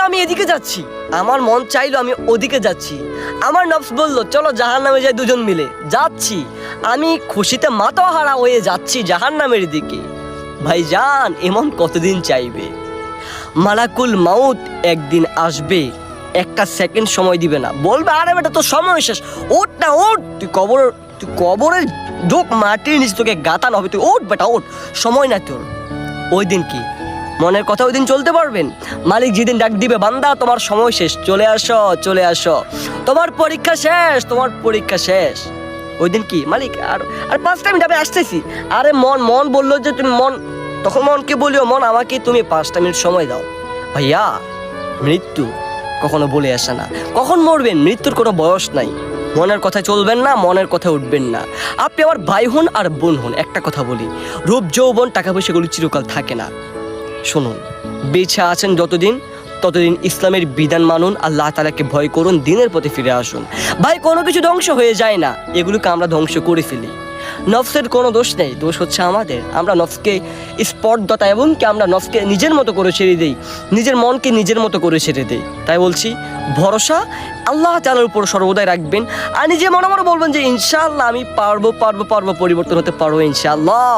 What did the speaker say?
আমি এদিকে যাচ্ছি, আমার মন চাইলো আমি ওদিকে যাচ্ছি, আমার নফস বললো চলো জাহান্নামে যাই দুজন মিলে, যাচ্ছি। আমি খুশিতে মাথাহারা হয়ে যাচ্ছি জাহান্নামের দিকে। ভাইজান এমন কতদিন চাইবে? মালাকুল মাউত একদিন আসবে, একটা সেকেন্ড সময় দিবে না, বলবে আরে বেটা তোর সময় শেষ, ওঠ না ওঠ, তুই কবরের ঢোক, মাটির নিচে তোকে গাতানো হবে, তুই ওঠ বেটা ওঠ, সময় না তোর। ওই দিন কি মনের কথা ওই দিন চলতে পারবেন? মালিক যেদিন ডাক দিবে বান্দা তোমার সময় শেষ, চলে আসো চলে আসো, তোমার পরীক্ষা শেষ, তোমার পরীক্ষা শেষ। ওই দিন কি মালিক আর আর 5টা মিনিট আমি আসতেছি। আরে মন বললো যে তুমি তখন মনকে বলিও মন আমাকে তুমি 5টা মিনিট সময় দাও। ভাইয়া মৃত্যু কখনো বলে আসে না, কখন মরবেন মৃত্যুর কোনো বয়স নাই। মনের কথা চলবেন না, মনের কথা উঠবেন না। আপনি আমার ভাই হন আর বোন হন, একটা কথা বলি, রূপ যৌবন টাকা পয়সাগুলো চিরকাল থাকে না। শুনুন, বেঁচে আছেন যতদিন ততদিন ইসলামের বিধান মানুন, আল্লাহ তাআলাকে ভয় করুন, দিনের পথে ফিরে আসুন। ভাই কোনো কিছু ধ্বংস হয়ে যায় না, এগুলোকে আমরা ধ্বংস করে ফেলি। নফসের কোনো দোষ নেই, দোষ হচ্ছে আমাদের। আমরা নফসকে স্পর্ধতা এবং কি আমরা নফসকে নিজের মতো করে ছেড়ে দিই, নিজের মনকে নিজের মতো করে ছেড়ে দিই। তাই বলছি ভরসা আল্লাহ তাআলার উপর সর্বদাই রাখবেন, আর নিজে মনে মনে বলবেন যে ইনশাআল্লাহ আমি পারবো, পরিবর্তন হতে পারবো ইনশাআল্লাহ।